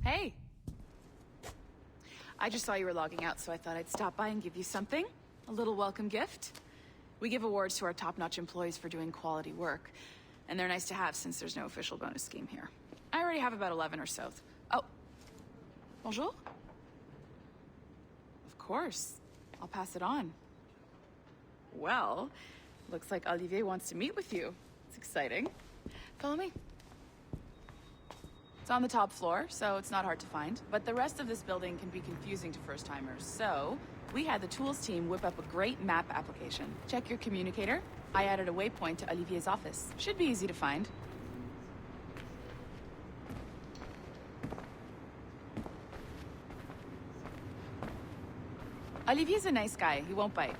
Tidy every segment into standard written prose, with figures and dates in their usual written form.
Hey. I just saw you were logging out, so I thought I'd stop by and give you something. A little welcome gift. We give awards to our top-notch employees for doing quality work, and they're nice to have since there's no official bonus scheme here. I already have about 11 or so. Oh. Bonjour? Of course. I'll pass it on. Well, looks like Olivier wants to meet with you. It's exciting. Follow me. It's on the top floor, so it's not hard to find. But the rest of this building can be confusing to first-timers, so we had the tools team whip up a great map application. Check your communicator. I added a waypoint to Olivier's office. Should be easy to find. Olivier's a nice guy. He won't bite.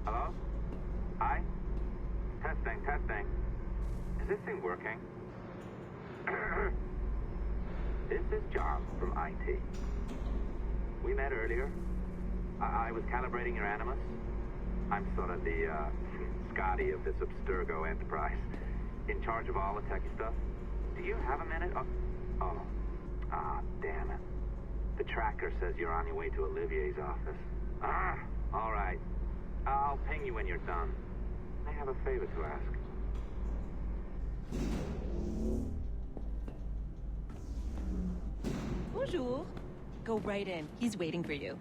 Hello? Hi? Testing. Is this thing working? This is John from IT. We met earlier. I was calibrating your Animus. I'm sort of the, Scotty of this Abstergo enterprise. In charge of all the techie stuff. Do you have a minute? Damn it. The tracker says you're on your way to Olivier's office. All right. I'll ping you when you're done. I have a favor to ask. Bonjour. Go right in. He's waiting for you.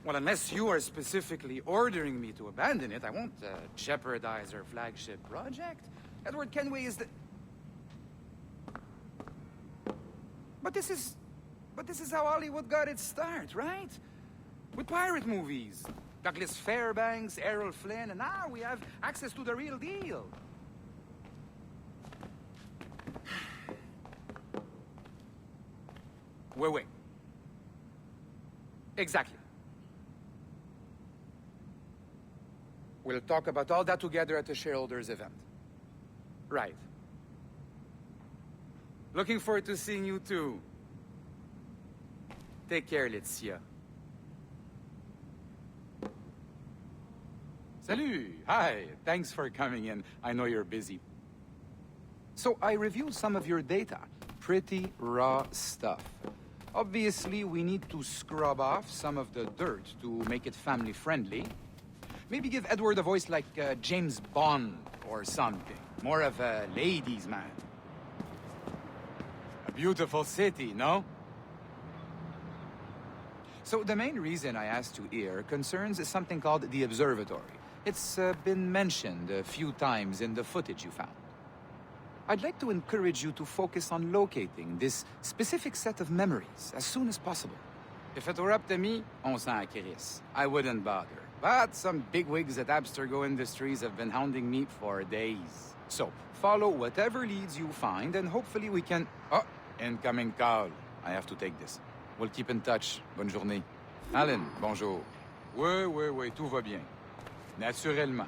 Well, unless you are specifically ordering me to abandon it, I won't jeopardize our flagship project. Edward Kenway is the... But this is how Hollywood got its start, right? With pirate movies. Douglas Fairbanks, Errol Flynn, and now we have access to the real deal. Wait. Exactly. We'll talk about all that together at the shareholders event. Right. Looking forward to seeing you too. Take care, Laetitia. Salut! Hi! Thanks for coming in. I know you're busy. So I reviewed some of your data. Pretty raw stuff. Obviously, we need to scrub off some of the dirt to make it family-friendly. Maybe give Edward a voice like James Bond or something. More of a ladies' man. A beautiful city, no? So the main reason I asked you here concerns something called the Observatory. It's been mentioned a few times in the footage you found. I'd like to encourage you to focus on locating this specific set of memories as soon as possible. If it were up to me, on s'en crisse. I wouldn't bother. But some bigwigs at Abstergo Industries have been hounding me for days. So, follow whatever leads you find, and hopefully we can... Oh, incoming call. I have to take this. We'll keep in touch. Bonne journée. Alan, bonjour. Oui, tout va bien. Naturellement.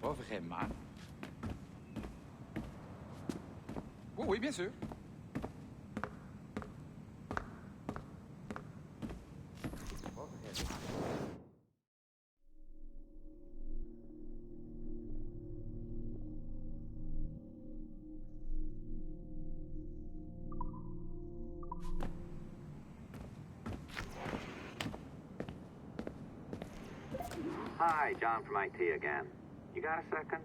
Pas vraiment. Oui, bien sûr. Pas vraiment. Hi, John from IT again. You got a second?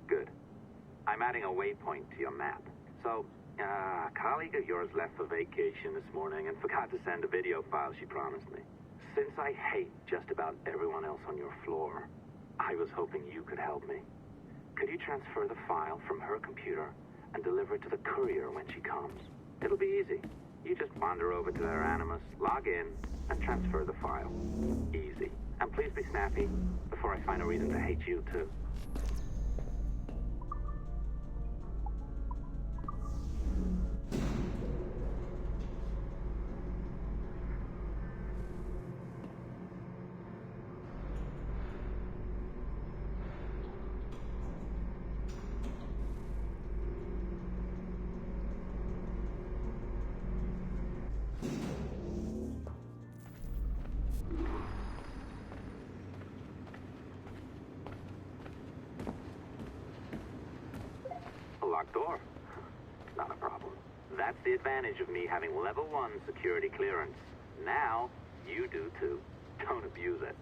Good. I'm adding a waypoint to your map. So, a colleague of yours left for vacation this morning and forgot to send a video file she promised me. Since I hate just about everyone else on your floor, I was hoping you could help me. Could you transfer the file from her computer and deliver it to the courier when she comes? It'll be easy. You just wander over to their Animus, log in, and transfer the file. Easy. And please be snappy before I find a reason to hate you too. A locked door? Not a problem. That's the advantage of me having level 1 security clearance. Now, you do too. Don't abuse it.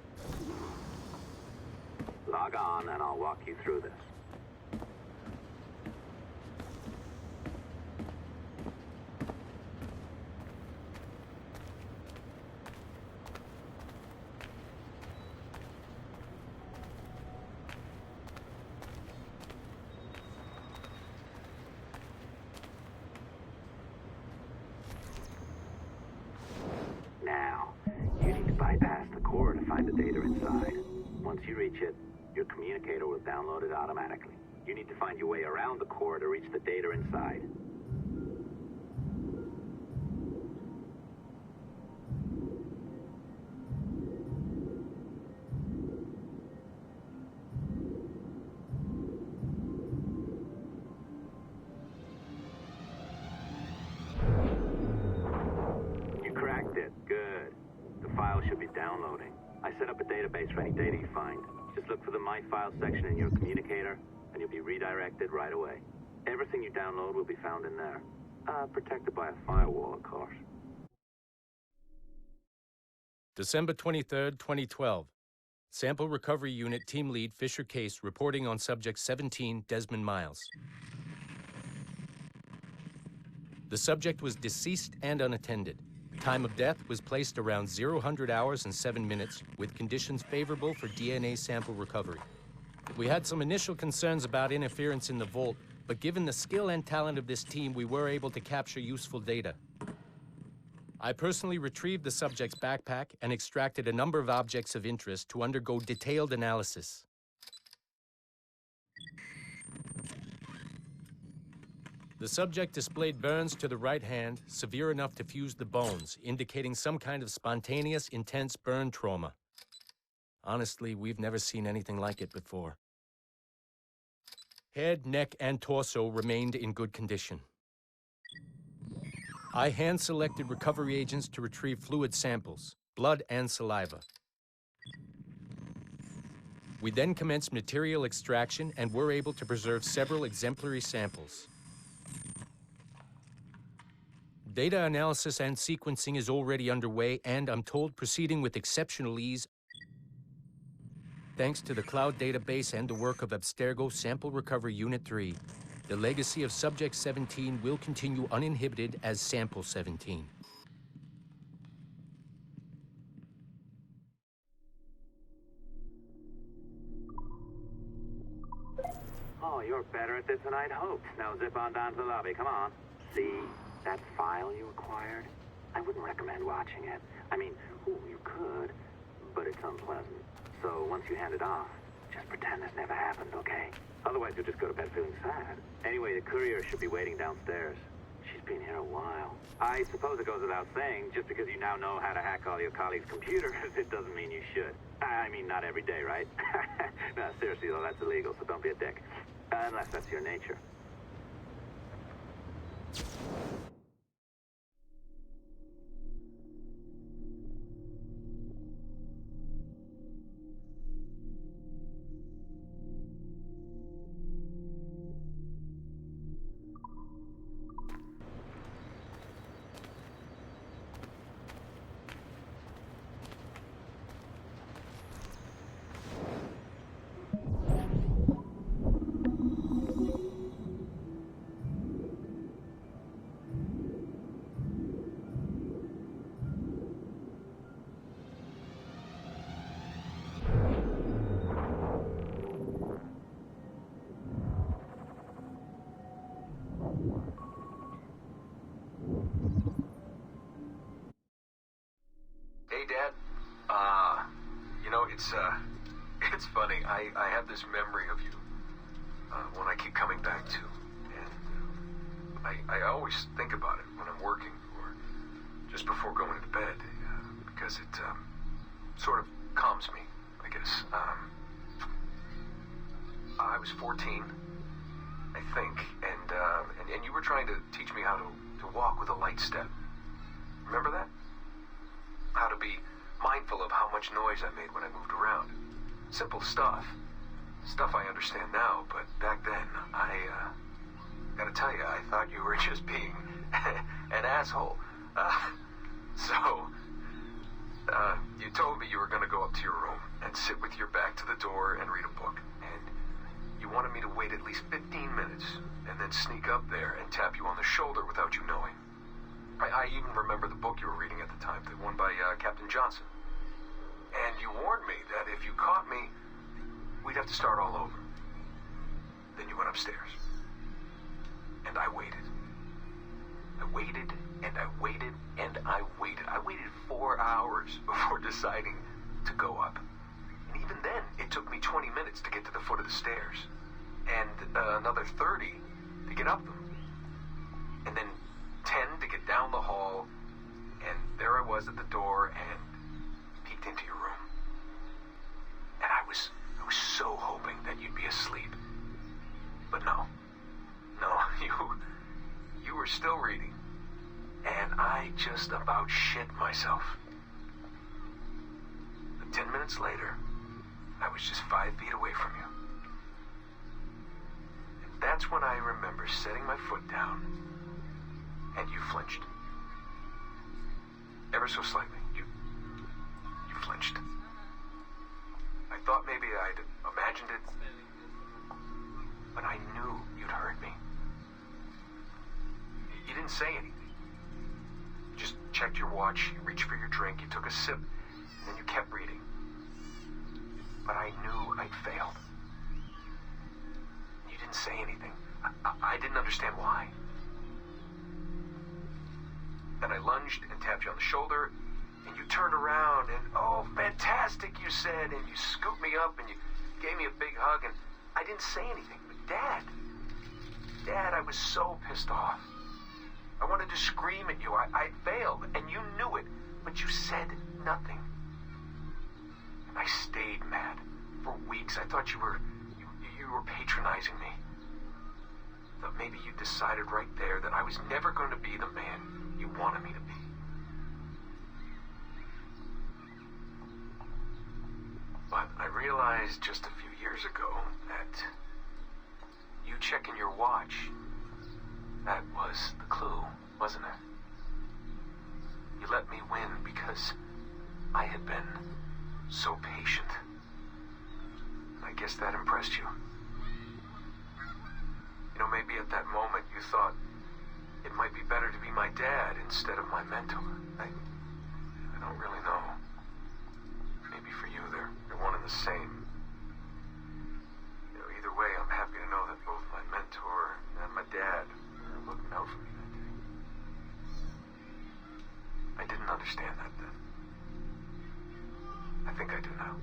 Log on and I'll walk you through this. Now, you need to bypass the core to find the data inside. Once you reach it, your communicator will download it automatically. You need to find your way around the core to reach the data inside. You cracked it. Good. The file should be downloading. I set up a database for any data you find. Just look for the My Files section in your communicator, and you'll be redirected right away. Everything you download will be found in there. Protected by a firewall, of course. December 23rd, 2012. Sample Recovery Unit Team Lead Fisher Case reporting on Subject 17, Desmond Miles. The subject was deceased and unattended. Time of death was placed around 00 hours and 7 minutes, with conditions favorable for DNA sample recovery. We had some initial concerns about interference in the vault, but given the skill and talent of this team, we were able to capture useful data. I personally retrieved the subject's backpack and extracted a number of objects of interest to undergo detailed analysis. The subject displayed burns to the right hand, severe enough to fuse the bones, indicating some kind of spontaneous, intense burn trauma. Honestly, we've never seen anything like it before. Head, neck, and torso remained in good condition. I hand-selected recovery agents to retrieve fluid samples, blood and saliva. We then commenced material extraction and were able to preserve several exemplary samples. Data analysis and sequencing is already underway, and I'm told proceeding with exceptional ease. Thanks to the cloud database and the work of Abstergo Sample Recovery Unit 3, the legacy of Subject 17 will continue uninhibited as Sample 17. Oh, you're better at this than I'd hoped. Now zip on down to the lobby. Come on. See that file you acquired? I wouldn't recommend watching it. I mean, you could, but it's unpleasant. So once you hand it off, just pretend this never happened, okay? Otherwise, you'll just go to bed feeling sad. Anyway, the courier should be waiting downstairs. She's been here a while. I suppose it goes without saying, just because you now know how to hack all your colleagues' computers, it doesn't mean you should. I mean, not every day, right? No, seriously, though, that's illegal, so don't be a dick. Unless that's your nature. It's funny. I have this memory of you, one I keep coming back to. And I always think about it when I'm working or just before going to bed, because it sort of calms me, I guess. I was 14, I think, and you were trying to teach me how to walk with a light step. Remember that? How to be mindful of how much noise I made when I moved around. Simple stuff. Stuff I understand now, but back then, gotta tell you, I thought you were just being an asshole. You told me you were gonna go up to your room and sit with your back to the door and read a book. And you wanted me to wait at least 15 minutes and then sneak up there and tap you on the shoulder without you knowing. I even remember the book you were reading at the time, the one by Captain Johnson. And you warned me that if you caught me, we'd have to start all over. Then you went upstairs. And I waited. I waited, and I waited, and I waited. I waited 4 hours before deciding to go up. And even then, it took me 20 minutes to get to the foot of the stairs. And another 30 to get up them. And then 10 to get down the hall. And there I was at the door and peeked into your room. And I was so hoping that you'd be asleep. But no, you were still reading. And I just about shit myself. But 10 minutes later, I was just 5 feet away from you. And that's when I remember setting my foot down, and you flinched. Ever so slightly, you flinched. I thought maybe I'd imagined it, but I knew you'd heard me. You didn't say anything. You just checked your watch, you reached for your drink, you took a sip, and then you kept reading. But I knew I'd failed. You didn't say anything. I didn't understand why. Then I lunged and tapped you on the shoulder, and you turned around, and oh, fantastic, you said, and you scooped me up, and you gave me a big hug, and I didn't say anything. But Dad, I was so pissed off. I wanted to scream at you. I failed, and you knew it, but you said nothing. And I stayed mad for weeks. I thought you were patronizing me. I thought maybe you decided right there that I was never going to be the man you wanted me to be. But I realized just a few years ago that you checking your watch, that was the clue, wasn't it? You let me win because I had been so patient. I guess that impressed you. You know, maybe at that moment you thought it might be better to be my dad instead of my mentor. I don't really know. Maybe for you they're one and the same. You know, either way, I'm happy to know that both my mentor and my dad were looking out for me that day. I didn't understand that then. I think I do now.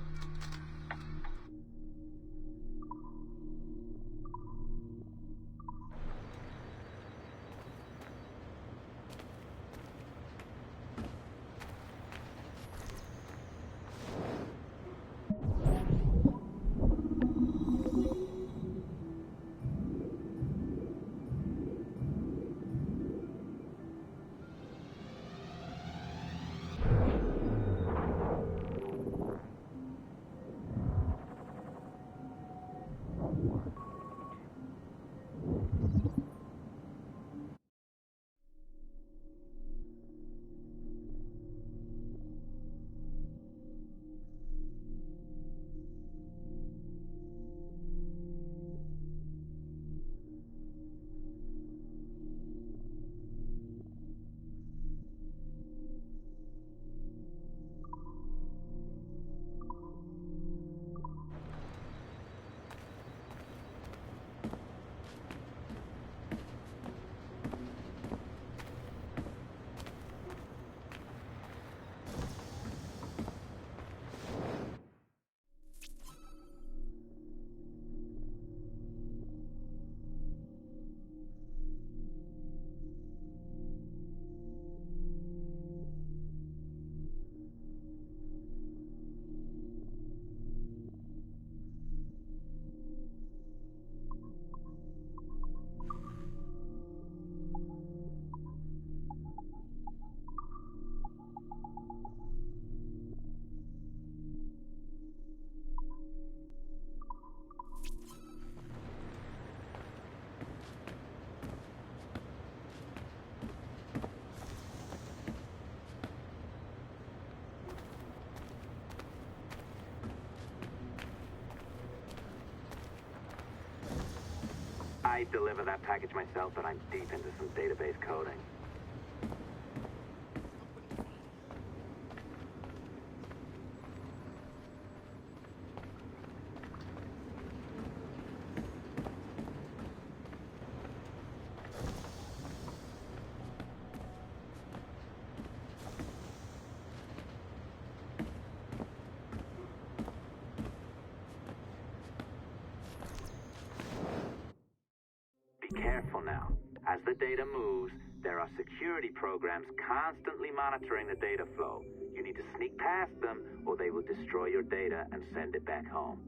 might deliver that package myself, but I'm deep into some database coding. Be careful now. As the data moves, there are security programs constantly monitoring the data flow. You need to sneak past them, or they will destroy your data and send it back home.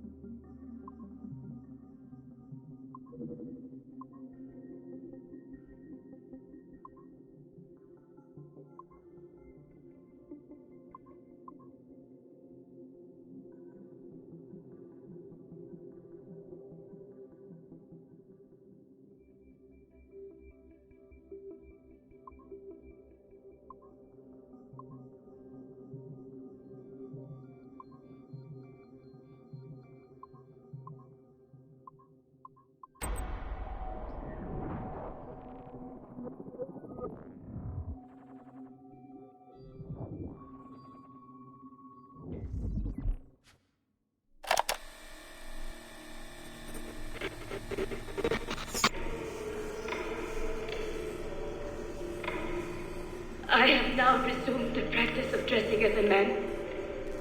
I have now resumed the practice of dressing as a man,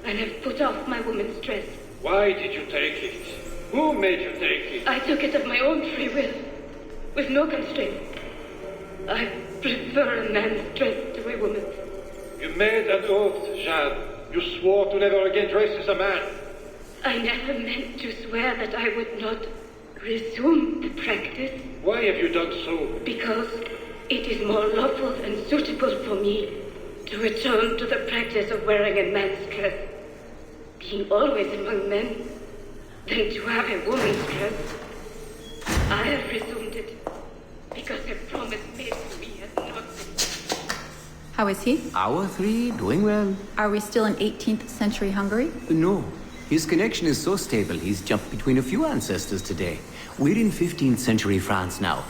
and have put off my woman's dress. Why did you take it? Who made you take it? I took it of my own free will, with no constraint. I prefer a man's dress to a woman's. You made an oath, Jeanne. You swore to never again dress as a man. I never meant to swear that I would not resume the practice. Why have you done so? Because it is more lawful and suitable for me to return to the practice of wearing a man's dress, being always among men, than to have a woman's dress. I have resumed it because a promise made to me has not been. How is he? Our three, doing well. Are we still in 18th century Hungary? No. His connection is so stable, he's jumped between a few ancestors today. We're in 15th century France now.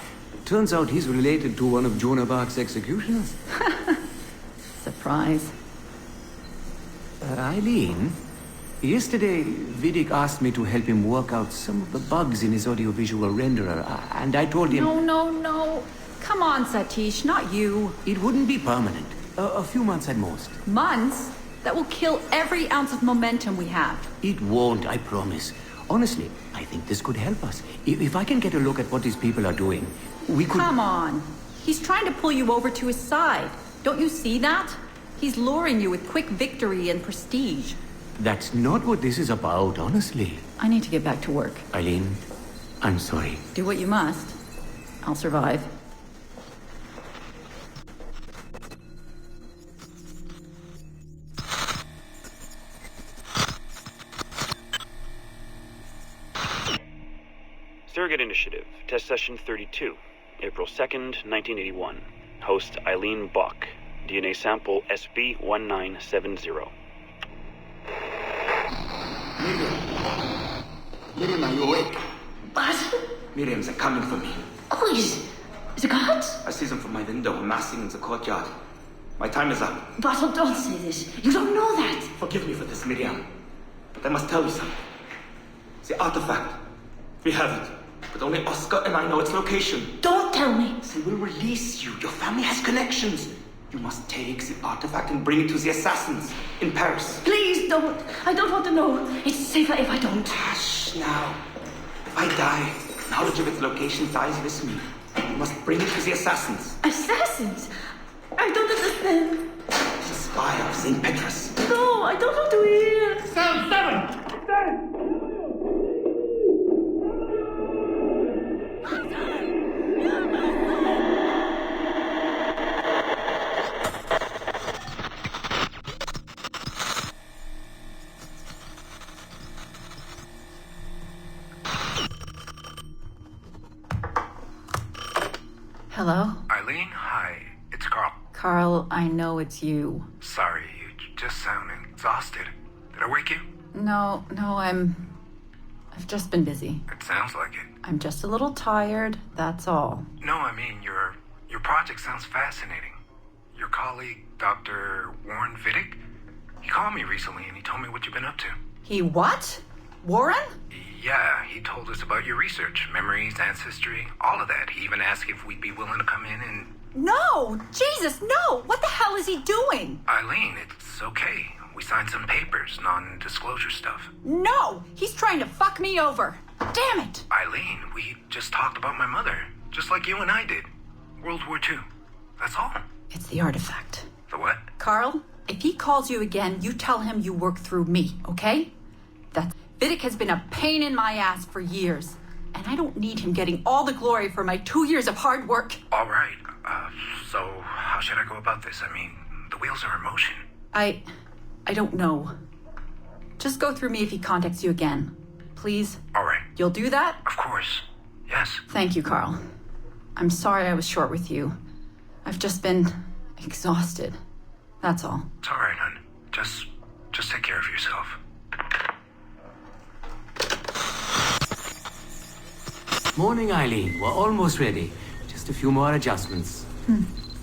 Turns out he's related to one of Joan of Arc's executioners. Surprise. Eileen, yesterday Vidic asked me to help him work out some of the bugs in his audiovisual renderer, and I told him... No. Come on, Satish, not you. It wouldn't be permanent. A few months at most. Months? That will kill every ounce of momentum we have. It won't, I promise. Honestly, I think this could help us. If I can get a look at what these people are doing, we could... Come on. He's trying to pull you over to his side. Don't you see that? He's luring you with quick victory and prestige. That's not what this is about, honestly. I need to get back to work. Eileen, I'm sorry. Do what you must. I'll survive. Surrogate Initiative, Test Session 32, April 2nd, 1981. Host Eileen Bach, DNA sample SB1970. Miriam, are you awake? What? Miriam, they're coming for me. Oh, is it guards? I see them from my window, amassing in the courtyard. My time is up. Bottle, don't say this. You don't know that. Forgive me for this, Miriam. But I must tell you something. The artifact. We have it. But only Oscar and I know its location. Don't tell me. They will release you. Your family has connections. You must take the artifact and bring it to the assassins in Paris. Please don't. I don't want to know. It's safer if I don't. Hush now. If I die, knowledge of its location dies with me. You must bring it to the assassins. Assassins? I don't understand. The spire of St. Petrus. No, I don't want to hear. Cell 7! Hello? Eileen, hi. It's Carl. Carl, I know it's you. Sorry, you just sound exhausted. Did I wake you? No, I'm I've just been busy. It sounds like it. I'm just a little tired, that's all. No, I mean, your project sounds fascinating. Your colleague, Dr. Warren Vidic, he called me recently and he told me what you've been up to. He what? Warren? Yeah, he told us about your research, memories, ancestry, all of that. He even asked if we'd be willing to come in and... No! Jesus, no! What the hell is he doing? Eileen, it's okay. We signed some papers, non-disclosure stuff. No! He's trying to fuck me over. Damn it! Eileen, we just talked about my mother, just like you and I did. World War II. That's all. It's the artifact. The what? Carl, if he calls you again, you tell him you work through me, okay? Vidic has been a pain in my ass for years, and I don't need him getting all the glory for my 2 years of hard work. All right. So how should I go about this? I mean, the wheels are in motion. I don't know. Just go through me if he contacts you again. Please? All right. You'll do that? Of course. Yes. Thank you, Carl. I'm sorry I was short with you. I've just been exhausted. That's all. It's all right, hon. Just take care of yourself. Morning, Eileen. We're almost ready. Just a few more adjustments.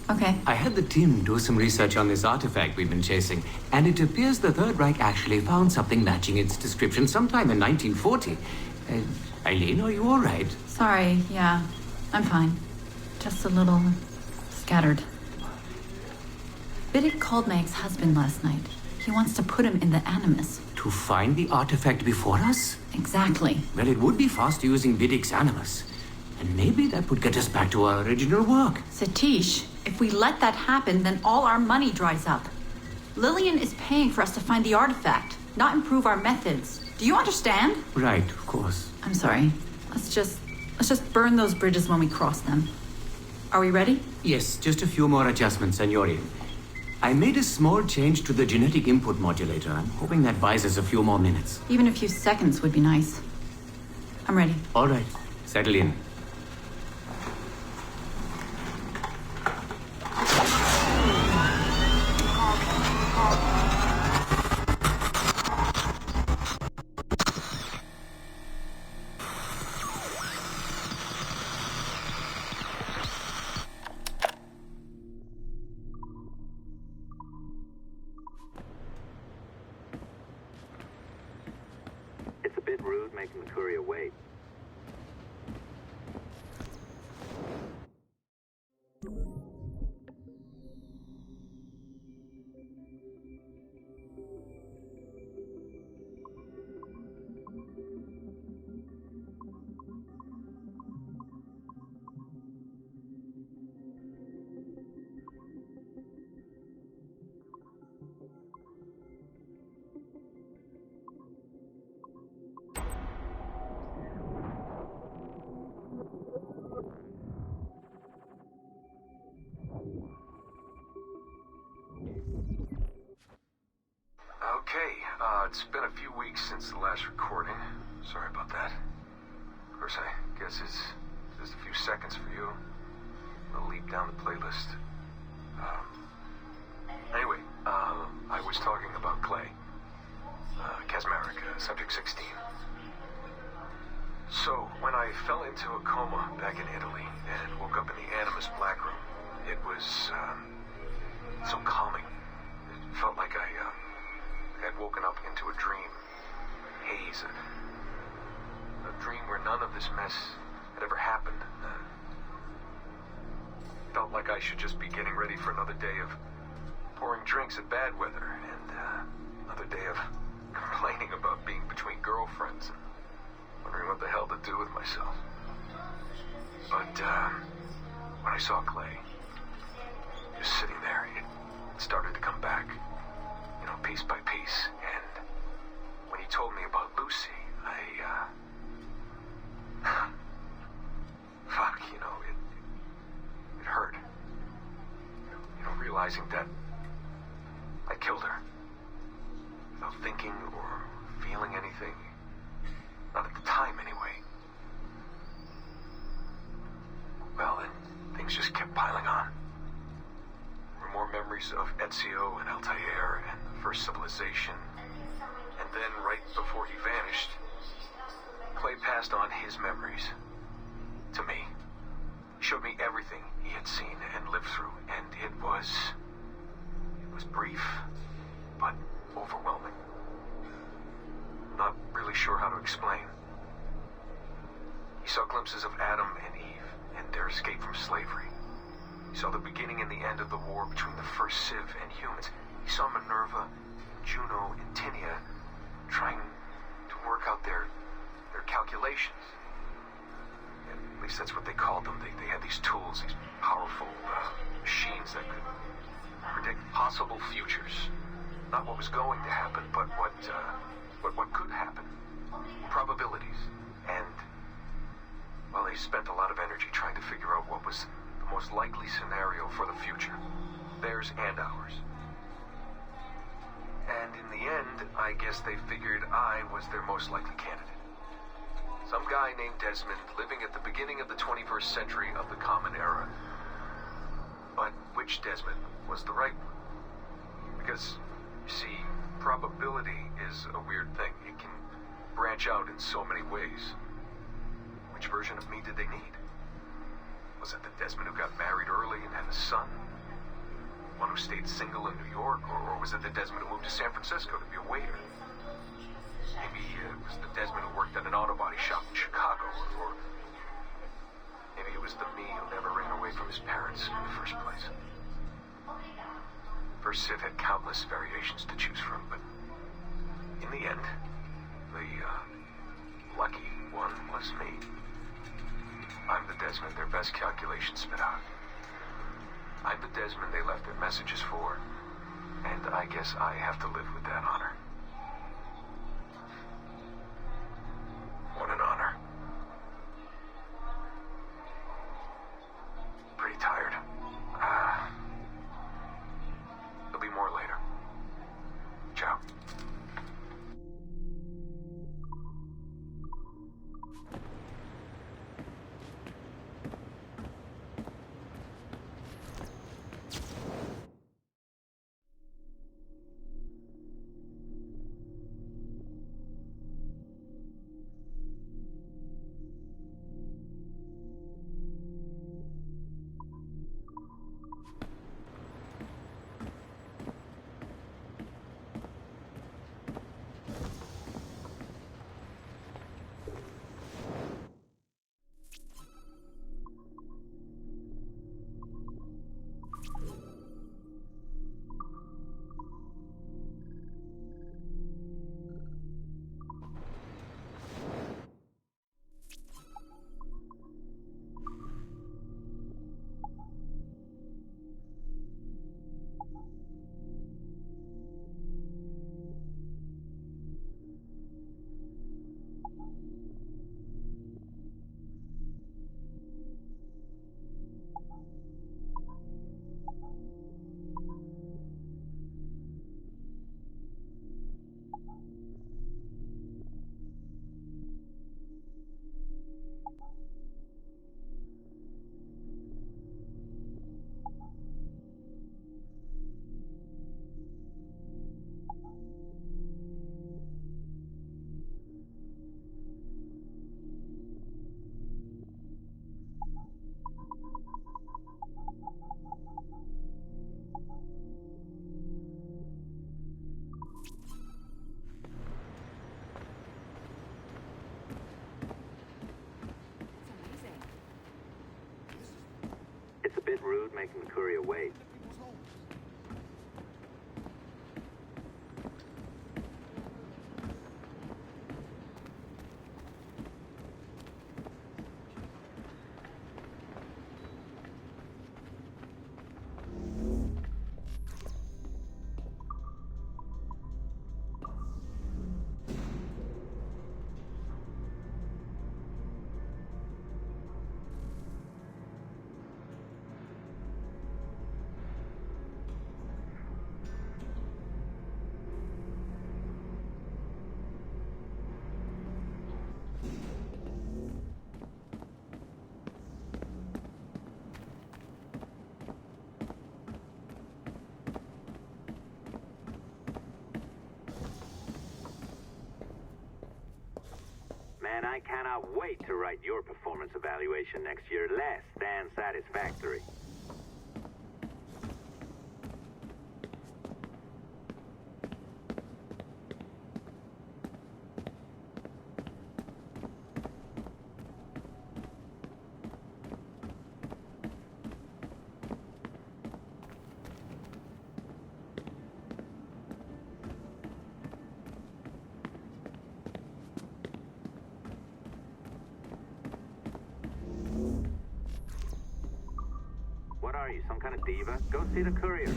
Okay. I had the team do some research on this artifact we've been chasing, and it appears the Third Reich actually found something matching its description sometime in 1940. Eileen, are you all right? Sorry, yeah. I'm fine. Just a little scattered. Vidic called my ex-husband last night. He wants to put him in the Animus. To find the artifact before us? Exactly. Well, it would be fast using Vidic's Animus. And maybe that would get us back to our original work. Satish, if we let that happen, then all our money dries up. Lillian is paying for us to find the artifact, not improve our methods. Do you understand? Right, of course. I'm sorry. Let's just burn those bridges when we cross them. Are we ready? Yes, just a few more adjustments and you're in. I made a small change to the genetic input modulator. I'm hoping that buys us a few more minutes. Even a few seconds would be nice. I'm ready. All right. Settle in. It's a bit rude making the courier wait. Okay, it's been a few weeks since the last recording. Sorry about that. Of course, I guess it's just a few seconds for you. I'll leap down the playlist. Anyway, I was talking about Clay. Casmeric, Subject 16. So, when I fell into a coma back in Italy and woke up in the Animus Black Room, it was, so calming. It felt like I had woken up into a dream. Haze. A dream where none of this mess had ever happened. Felt like I should just be getting ready for another day of pouring drinks at bad weather and another day of complaining about being between girlfriends and wondering what the hell to do with myself. But when I saw Clay just sitting there, it started to come back, you know, piece by piece. And when he told me about Lucy, fuck, you know, it hurt. You know, realizing that I killed her without thinking or feeling anything. Not at the time, anyway. Well, then things just kept piling on. There were more memories of Ezio and Altair and the first civilization. And then, right before he vanished, passed on his memories to me. He showed me everything he had seen and lived through, and it was brief, but overwhelming. Not really sure how to explain. He saw glimpses of Adam and Eve and their escape from slavery. He saw the beginning and the end of the war between the first Civ and humans. He saw Minerva, Juno, and Tinia trying to work out their calculations. At least that's what they called them. They had these tools, these powerful machines that could predict possible futures. Not what was going to happen, but what could happen. Probabilities. And, well, they spent a lot of energy trying to figure out what was the most likely scenario for the future. Theirs and ours. And in the end, I guess they figured I was their most likely candidate. Some guy named Desmond living at the beginning of the 21st century of the Common Era. But which Desmond was the right one? Because, you see, probability is a weird thing. It can branch out in so many ways. Which version of me did they need? Was it the Desmond who got married early and had a son? One who stayed single in New York? Or was it the Desmond who moved to San Francisco to be a waiter? Maybe it was the Desmond who worked at an auto body shop in Chicago, or maybe it was the me who never ran away from his parents in the first place. First Civ had countless variations to choose from, but in the end, the lucky one was me. I'm the Desmond their best calculations spit out. I'm the Desmond they left their messages for, and I guess I have to live with that honor. What an honor. Pretty tired. There'll be more later. Ciao. It's a bit rude making the courier wait. Man, I cannot wait to write your performance evaluation next year. Less than satisfactory. What are you, some kind of diva? Go see the courier.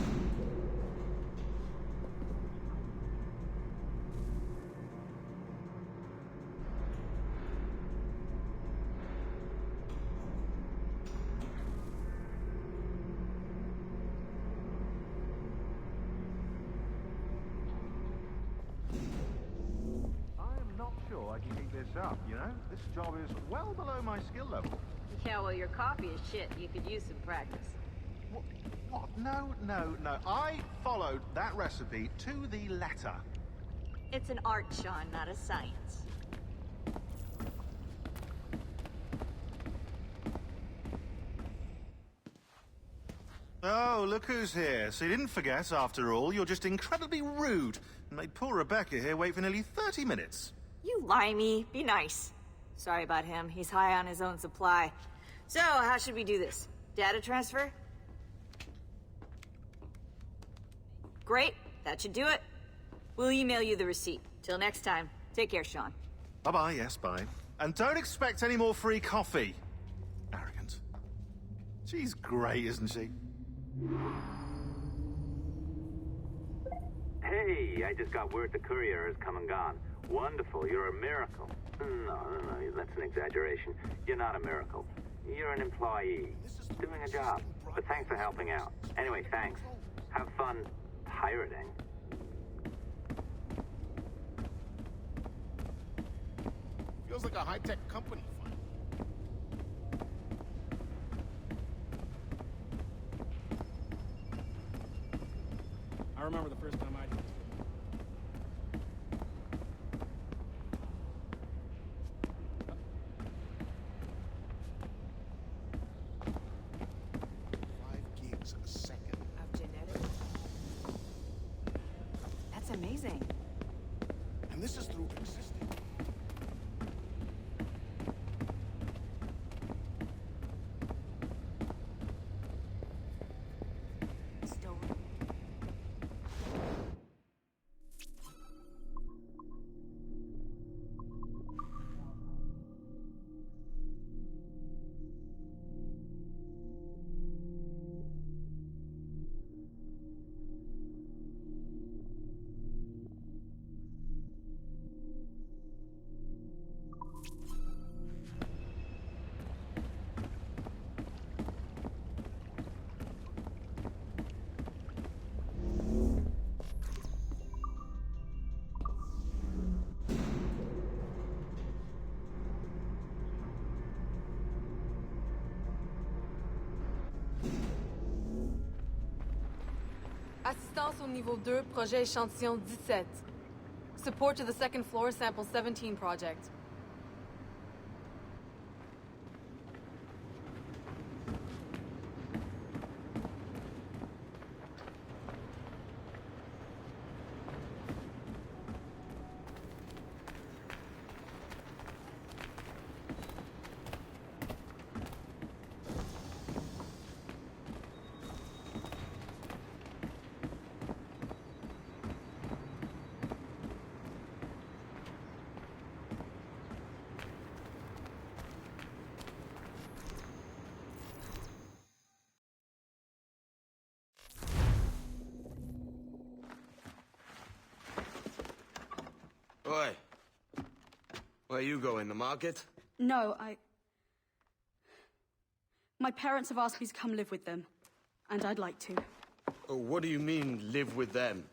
I am not sure I can keep this up, you know? This job is well below my skill level. Yeah, well, your coffee is shit. You could use some practice. What? No. I followed that recipe to the letter. It's an art, Sean, not a science. Oh, look who's here. So you didn't forget, after all. You're just incredibly rude and made poor Rebecca here wait for nearly 30 minutes. You limey. Be nice. Sorry about him. He's high on his own supply. So, how should we do this? Data transfer? Great. That should do it. We'll email you the receipt. Till next time. Take care, Sean. Bye-bye, yes, bye. And don't expect any more free coffee. Arrogant. She's great, isn't she? Hey, I just got word the courier has come and gone. Wonderful, you're a miracle. No, that's an exaggeration. You're not a miracle. You're an employee, doing a job. But thanks for helping out. Anyway, thanks. Have fun pirating. Feels like a high-tech company. I remember the first time I did this. A second. Of genetics? That's amazing. And this is through existing. Assistance au niveau 2, projet échantillon 17. Support to the second floor, sample 17 project. Oi. Where you going, the market? No, my parents have asked me to come live with them, and I'd like to. Oh, what do you mean, live with them?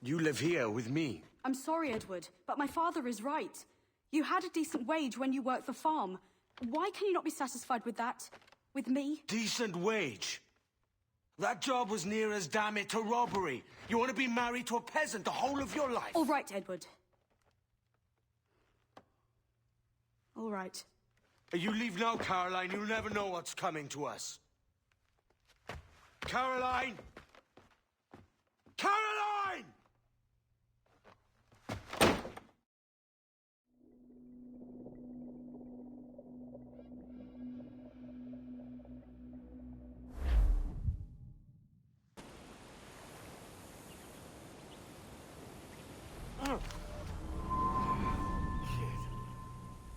You live here with me. I'm sorry, Edward, but my father is right. You had a decent wage when you worked the farm. Why can you not be satisfied with that? With me? Decent wage? That job was near as, damn it, to robbery. You want to be married to a peasant the whole of your life? All right, Edward. All right. You leave now, Caroline. You'll never know what's coming to us. Caroline! Caroline!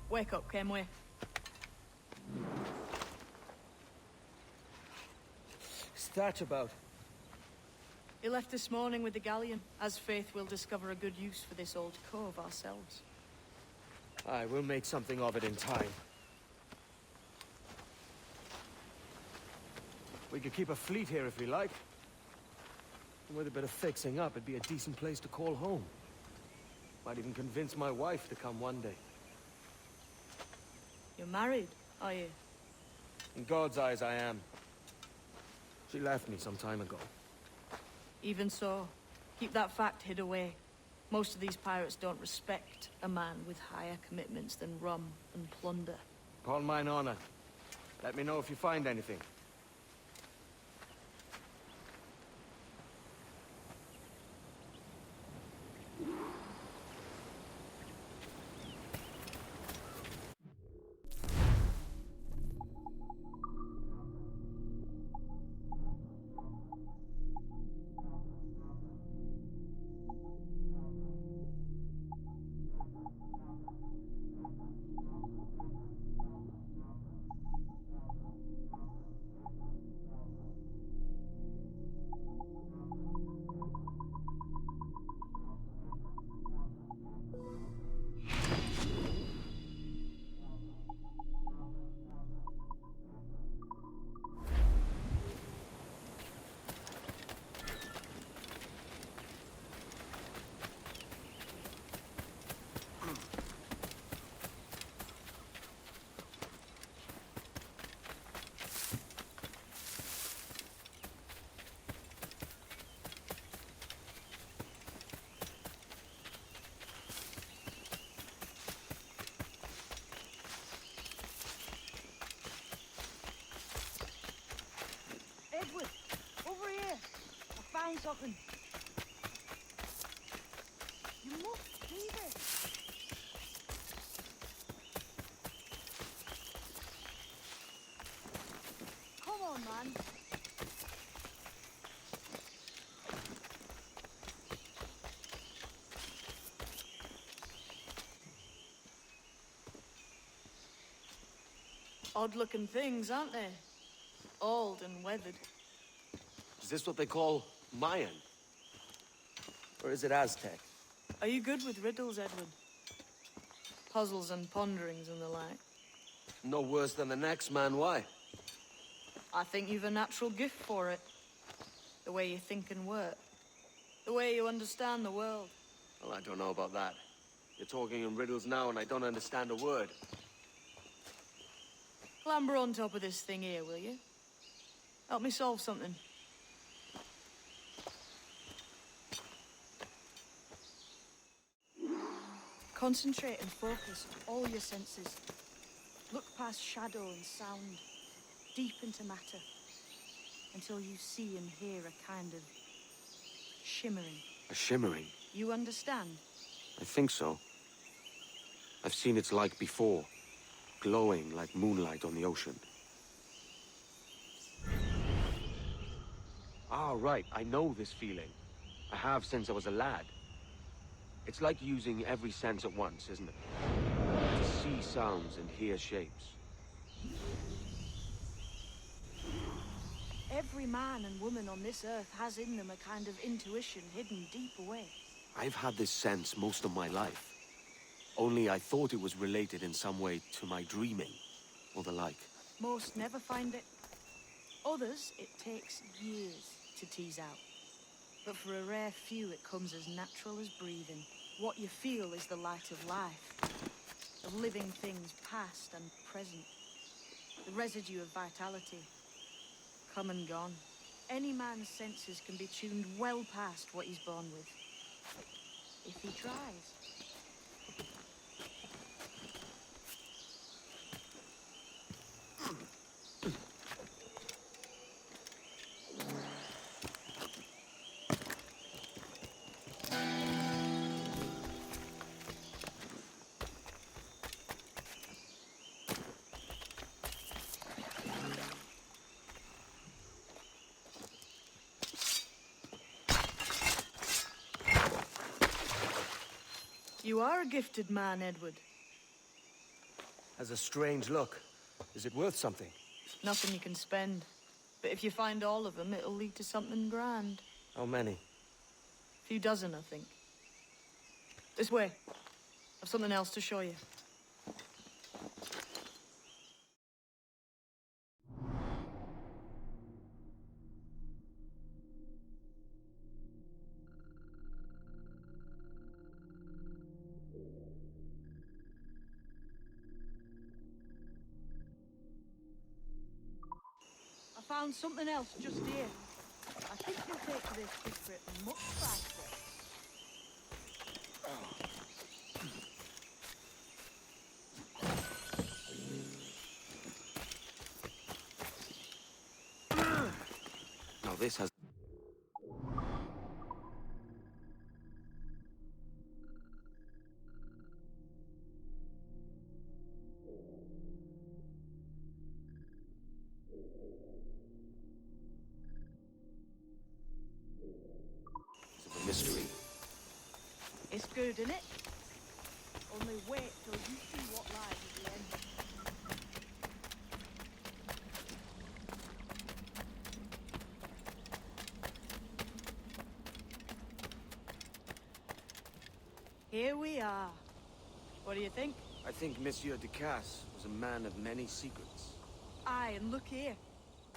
Wake up, Kenway. What's that about? He left this morning with the galleon. As faith, we'll discover a good use for this old cove ourselves. Aye, we'll make something of it in time. We could keep a fleet here if we like. And with a bit of fixing up, it'd be a decent place to call home. Might even convince my wife to come one day. You're married, are you? In God's eyes, I am. She left me some time ago. Even so, keep that fact hid away. Most of these pirates don't respect a man with higher commitments than rum and plunder. Upon mine honor. Let me know if you find anything. Edward, over here. I found something. You must see this. Come on, man. Odd-looking things, aren't they? Old and weathered. Is this what they call Mayan? Or is it Aztec? Are you good with riddles, Edward? Puzzles and ponderings and the like? No worse than the next man, why? I think you've a natural gift for it. The way you think and work. The way you understand the world. Well, I don't know about that. You're talking in riddles now and I don't understand a word. Clamber on top of this thing here, will you? Help me solve something. Concentrate and focus all your senses. Look past shadow and sound, deep into matter, until you see and hear a kind of shimmering. A shimmering? You understand? I think so. I've seen its like before, glowing like moonlight on the ocean. Ah, right. I know this feeling. I have since I was a lad. It's like using every sense at once, isn't it? To see sounds and hear shapes. Every man and woman on this earth has in them a kind of intuition hidden deep away. I've had this sense most of my life. Only I thought it was related in some way to my dreaming, or the like. Most never find it. Others, it takes years to tease out. But for a rare few, it comes as natural as breathing. What you feel is the light of life, of living things past and present. The residue of vitality, come and gone. Any man's senses can be tuned well past what he's born with, if he tries. You are a gifted man, Edward. Has a strange look. Is it worth something? Nothing you can spend. But if you find all of them, it'll lead to something grand. How many? A few dozen, I think. This way. I've something else to show you. I found something else just here. I think you'll take this secret much faster. Now this has... It's a mystery. It's good, isn't it? Only wait till you see what lies at the end. Here we are. What do you think? I think Monsieur Ducasse was a man of many secrets. Aye, and look here.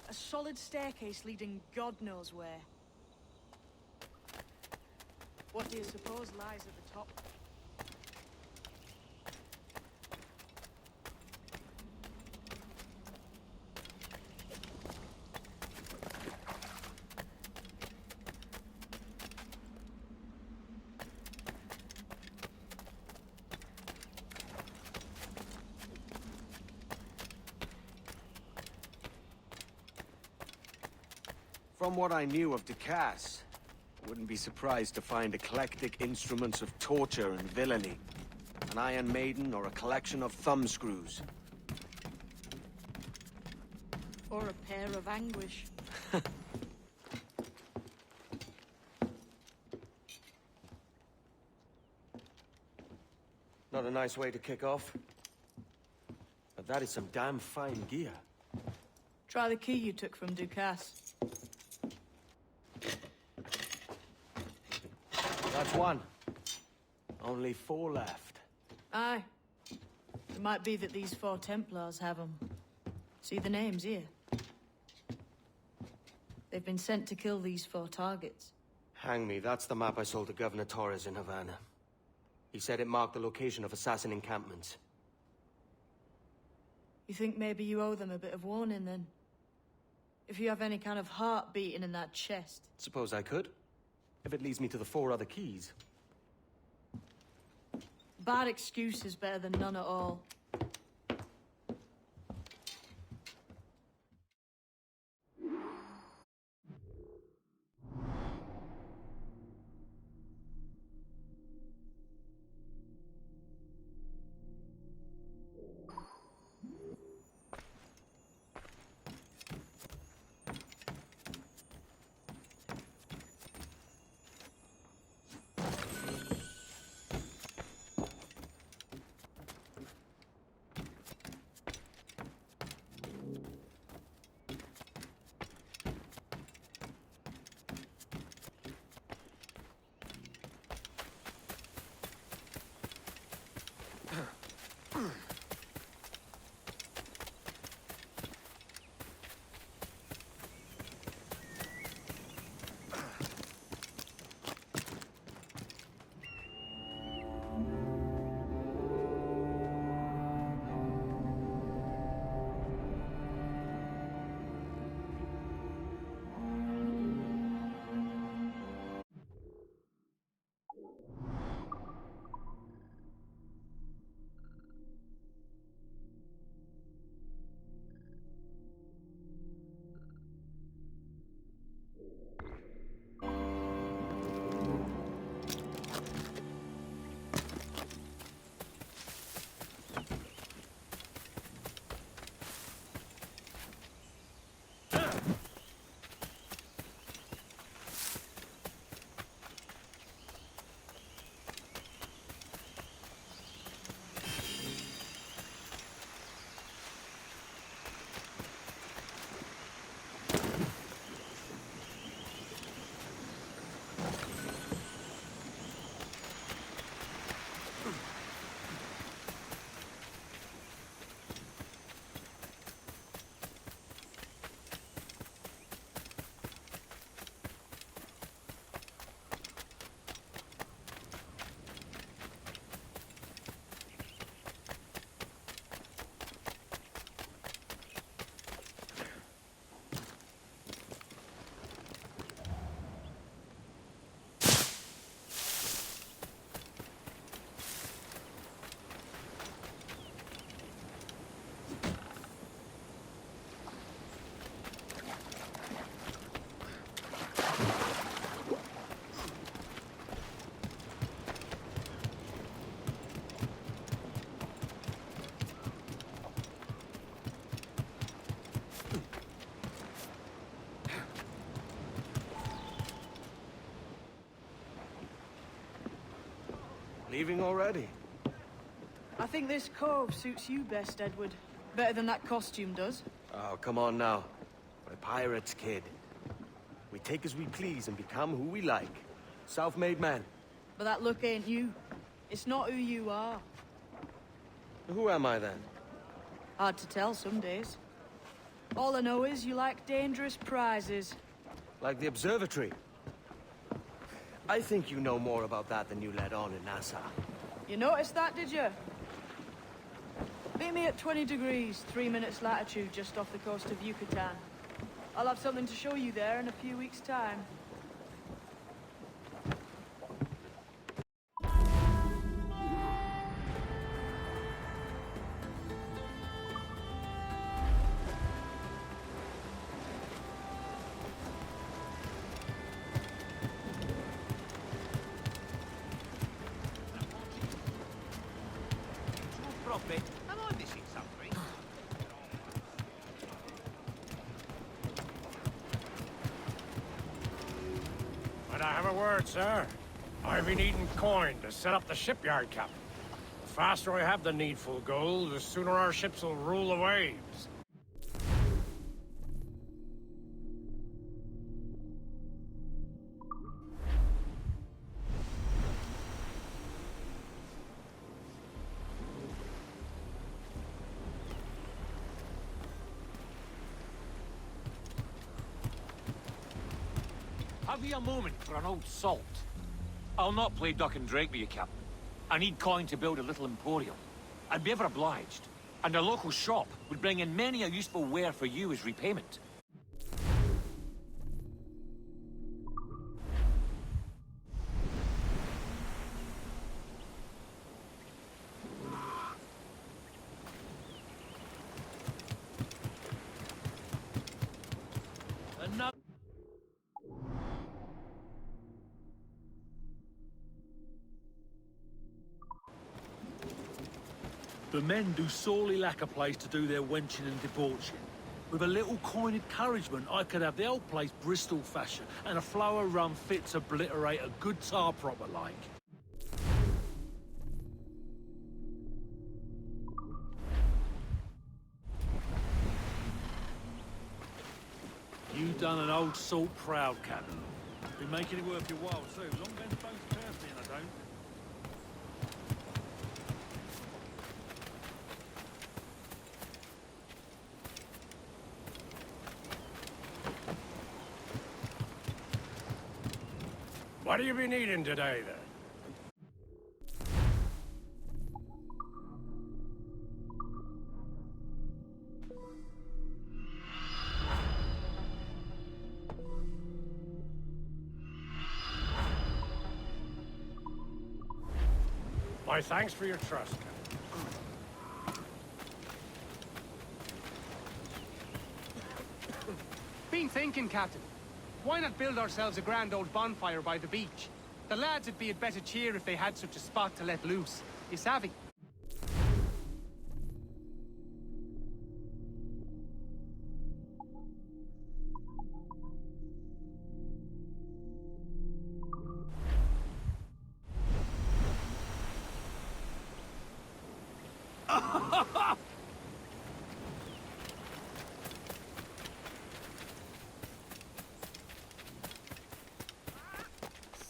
A solid staircase leading God knows where. What do you suppose lies at the top? From what I knew of Ducasse, I wouldn't be surprised to find eclectic instruments of torture and villainy. An Iron Maiden or a collection of thumbscrews. Or a pair of anguish. Not a nice way to kick off. But that is some damn fine gear. Try the key you took from Ducasse. That's one. Only 4 left. Aye. It might be that these 4 Templars have them. See the names here? They've been sent to kill these 4 targets. Hang me, that's the map I sold to Governor Torres in Havana. He said it marked the location of assassin encampments. You think maybe you owe them a bit of warning, then? If you have any kind of heart beating in that chest. Suppose I could? If it leads me to the 4 other keys. Bad excuse is better than none at all. leaving already? I think this cove suits you best, Edward. Better than that costume does. Oh, come on now. We're pirates, kid. We take as we please and become who we like. Self-made man. But that look ain't you. It's not who you are. Who am I then? Hard to tell some days. All I know is you like dangerous prizes. Like the observatory. I think you know more about that than you let on in Nassau. You noticed that, did you? Meet me at 20 degrees, 3 minutes latitude, just off the coast of Yucatan. I'll have something to show you there in a few weeks' time. Am I missing something? Might I have a word, sir? I've been needing coin to set up the shipyard, Captain. The faster I have the needful gold, the sooner our ships will rule the waves. Have you a moment for an old salt? I'll not play duck and drake with you, Captain. I need coin to build a little emporium. I'd be ever obliged. And a local shop would bring in many a useful ware for you as repayment. Enough. The men do sorely lack a place to do their wenching and debauching. With a little coin encouragement, I could have the old place Bristol fashion, and a flow of rum fit to obliterate a good tar proper like. You done an old salt proud, Captain. Been making it worth your while, too. Long been supposed to curse me, and I don't. What do you be needing today, then? My thanks for your trust, Captain. Been thinking, Captain. Why not build ourselves a grand old bonfire by the beach? The lads would be a better cheer if they had such a spot to let loose. You savvy?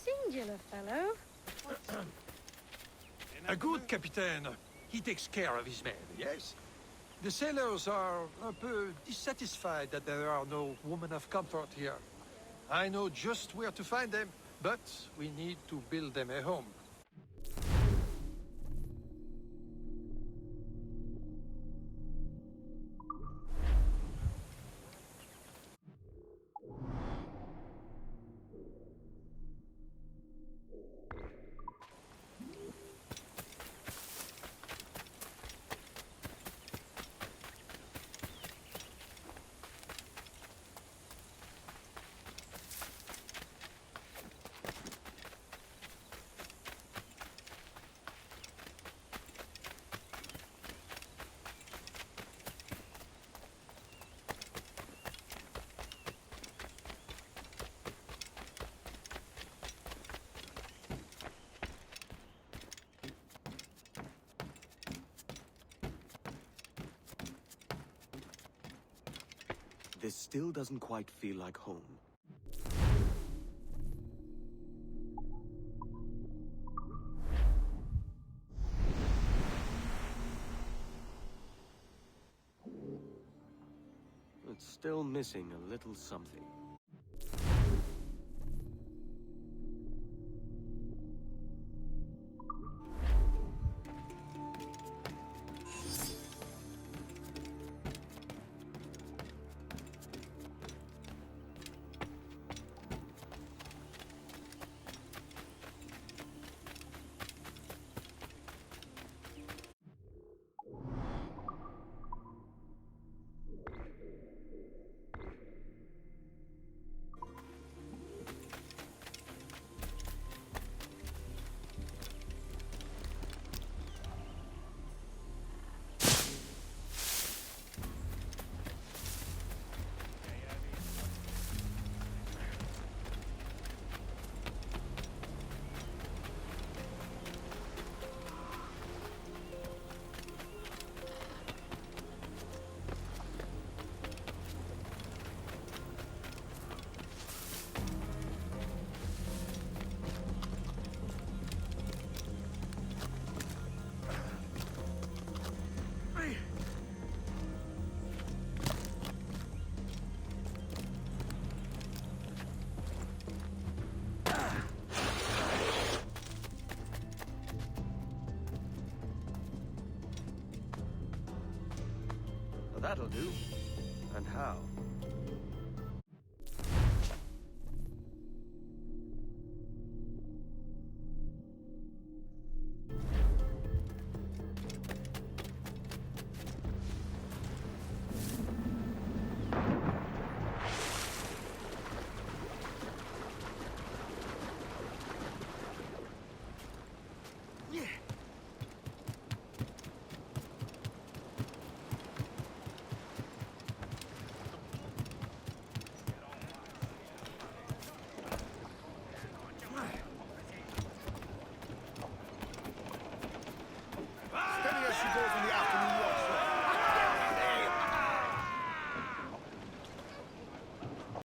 Singular fellow. A good captain. He takes care of his men, yes? The sailors are un peu dissatisfied that there are no women of comfort here. I know just where to find them, but we need to build them a home. this still doesn't quite feel like home. It's still missing a little something. That'll do. And how?